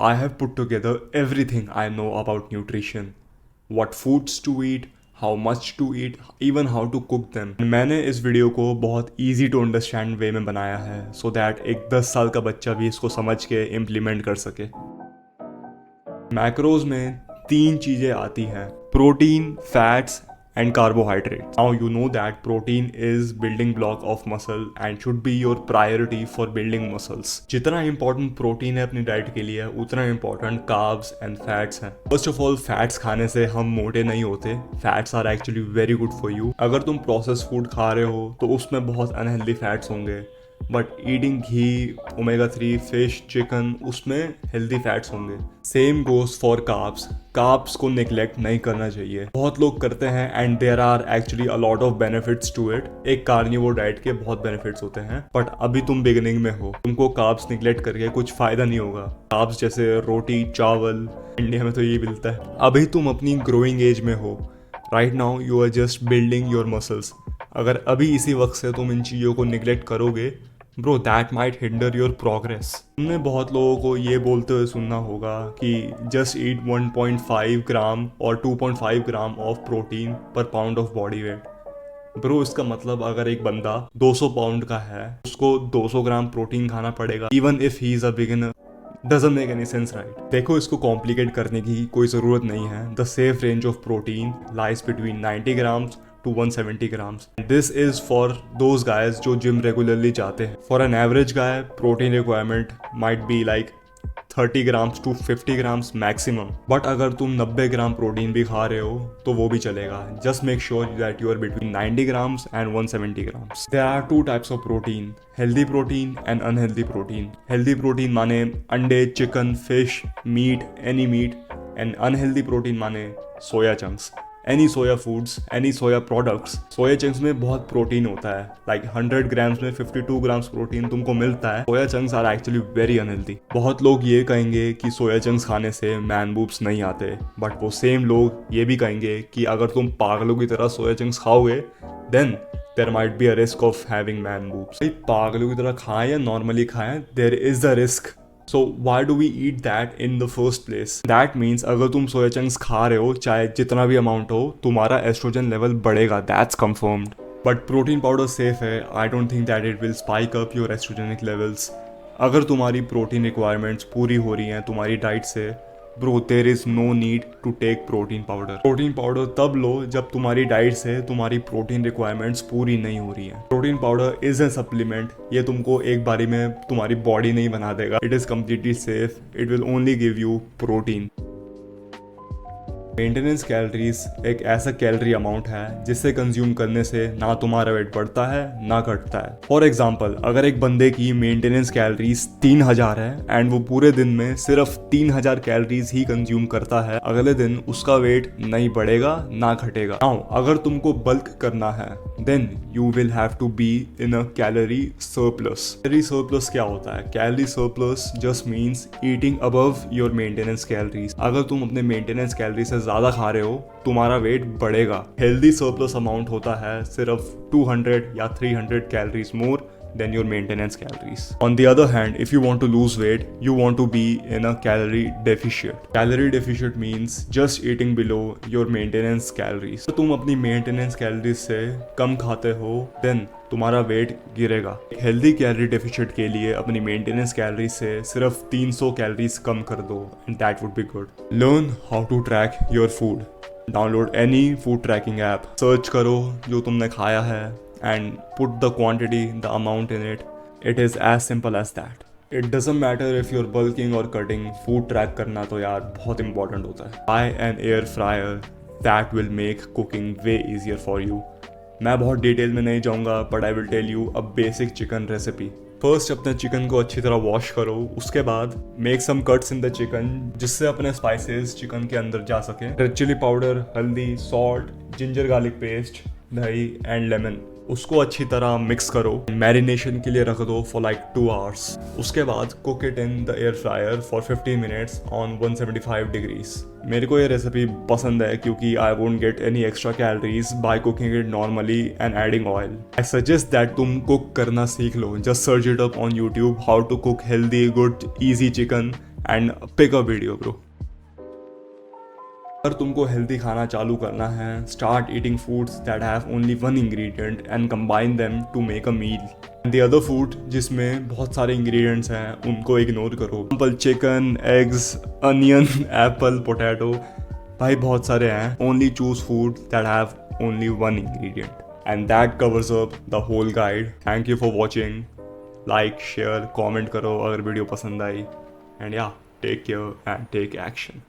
I have put together everything I know about nutrition, what foods to eat, how much to eat, even how to cook them. मैंने इस video को बहुत easy to understand वे में बनाया है so that एक 10 साल का बच्चा भी इसको समझ के implement कर सके। मैक्रोज में 3 चीज़ें आती हैं: protein, fats and carbohydrates. Now you know that protein is building block of muscle and should be your priority for building muscles. जितना important protein है अपनी डाइट के लिए उतना important carbs and fats हैं. First of all, fats खाने से हम मोटे नहीं होते. Fats are actually very good for you. अगर तुम processed food खा रहे हो तो उसमें बहुत unhealthy fats होंगे. But eating ghee, omega 3, fish, chicken, उसमें हेल्दी फैट्स होंगे. Same goes for carbs. Carbs को निगलेक्ट नहीं करना चाहिए. बहुत लोग करते हैं and there are actually a lot of benefits to it. एक कार्निवोर डाइट के बहुत बेनिफिट्स होते हैं, बट अभी तुम बिगिनिंग में हो, तुमको कार्ब्स निगलेक्ट करके कुछ फायदा नहीं होगा. कार्ब्स जैसे रोटी, चावल, इंडिया में तो ये मिलता है. अभी तुम अपनी ग्रोइंग एज में हो. Right now you are just building your muscles. अगर अभी इसी वक्त से तुम इन चीज़ों को निगलेक्ट करोगे, bro, that might hinder your progress. तुमने बहुत लोगों को ये बोलते हुए सुनना होगा कि जस्ट ईट 1.5 ग्राम और 2.5 ग्राम ऑफ प्रोटीन पर pound of body weight. Bro, इसका मतलब अगर एक बंदा 200 पाउंड का है, उसको 200 ग्राम प्रोटीन खाना पड़ेगा even if he is a beginner. Doesn't make any sense, right? देखो, इसको कॉम्प्लिकेट करने की कोई ज़रूरत नहीं है. The safe range of protein lies between 90 grams to 170 grams. This is for those guys जो जिम रेगुलरली जाते हैं. For an average guy, protein requirement might be like 30 grams to 50 grams maximum. But अगर तुम 90 gram protein भी खा रहे हो तो वो भी चलेगा. Just make sure that you are between 90 grams and 170 grams. There are 2 types of protein: healthy protein and unhealthy protein. Healthy protein माने अंडे, chicken, fish, meat, any meat. And unhealthy protein माने soya chunks, any soya foods, any soya products. Soya chunks में बहुत protein होता है. Like 100 grams में 52 grams protein तुमको मिलता है. Soya chunks are actually very unhealthy. बहुत लोग ये कहेंगे कि सोया चंक्स खाने से मैन बूब्स नहीं आते, बट वो सेम लोग ये भी कहेंगे कि अगर तुम पागलों की तरह सोया चंक्स खाओगे then there might be a risk of having man boobs. पागलों की तरह खाएं या नॉर्मली खाएं, there is the risk. So why do we eat that in the first place? That means अगर तुम सोया चंक्स खा रहे हो, चाहे जितना भी अमाउंट हो, तुम्हारा एस्ट्रोजन लेवल बढ़ेगा. That's confirmed. But protein powder safe है. I don't think that it will spike up your estrogenic levels. अगर तुम्हारी प्रोटीन रिक्वायरमेंट्स पूरी हो रही हैं तुम्हारी डाइट से, bro, there is no need to take protein powder. Protein powder तब लो जब तुम्हारी डाइट से तुम्हारी प्रोटीन रिक्वायरमेंट्स पूरी नहीं हो रही हैं. Protein powder is a supplement. ये तुमको एक बारी में तुम्हारी बॉडी नहीं बना देगा. It is completely safe. It will only give you protein. Maintenance calories एक ऐसा कैलोरी अमाउंट है जिससे कंज्यूम करने से ना तुम्हारा वेट बढ़ता है ना घटता है. फॉर एग्जांपल, अगर एक बंदे की मेंटेनेंस कैलोरीज 3000 है एंड वो पूरे दिन में सिर्फ 3000 कैलोरीज ही कंज्यूम करता है, अगले दिन उसका वेट नहीं बढ़ेगा ना घटेगा. नाउ अगर तुमको बल्क करना है then you will have to be in a calorie surplus. Calorie surplus क्या होता है? Calorie surplus just means eating above your maintenance calories. अगर तुम अपने मेंटेनेंस कैलोरी से ज्यादा खा रहे हो, तुम्हारा वेट बढ़ेगा. हेल्दी सरप्लस अमाउंट होता है सिर्फ 200 या 300 calories more than your maintenance calories. On the other hand, if you want to lose weight, you want to be in a calorie deficit. Calorie deficit means just eating below your maintenance calories. तो तुम अपनी maintenance calories से कम खाते हो, then तुम्हारा wait गिरेगा. Healthy calorie deficit के लिए अपनी मेंटेनेंस कैलोरीज से सिर्फ 300 कैलोरीज कम कर दो and that would be good. Learn how to track your food. Download any food tracking app. Search करो जो तुमने खाया है and put the quantity, the amount in it. It is as simple as that. It doesn't matter if you're bulking or cutting. Food track करना तो यार बहुत important होता है. Buy an air fryer. That will make cooking way easier for you. मैं बहुत detail में नहीं जाऊँगा but I will tell you a basic chicken recipe. First अपने चिकन को अच्छी तरह वॉश करो. उसके बाद make some cuts in the chicken जिससे अपने स्पाइसेस चिकन के अंदर जा सके. रेड चिली पाउडर, हल्दी, सॉल्ट, जिंजर गार्लिक पेस्ट, दही एंड लेमन. उसको अच्छी तरह मिक्स करो. मैरिनेशन के लिए रख दो फॉर लाइक 2 hours. उसके बाद cook it in the air fryer for 15 minutes on 175 degrees. मेरे को ये रेसिपी पसंद है क्योंकि I won't get any extra calories by cooking it normally and adding oil. I suggest that तुम कुक करना सीख लो. Just search it up on YouTube, how to cook healthy good easy chicken and pick a video, bro. अगर तुमको healthy खाना चालू करना है, start eating foods that have only one ingredient and combine them to make a meal. The other food जिसमें बहुत सारे ingredients हैं उनको इग्नोर करो। Example chicken, eggs, onion, apple, potato, भाई बहुत सारे हैं। Only choose food that have only one ingredient and that covers up the whole guide. Thank you for watching. Like, share, comment करो अगर वीडियो पसंद आई, एंड या take care and take action.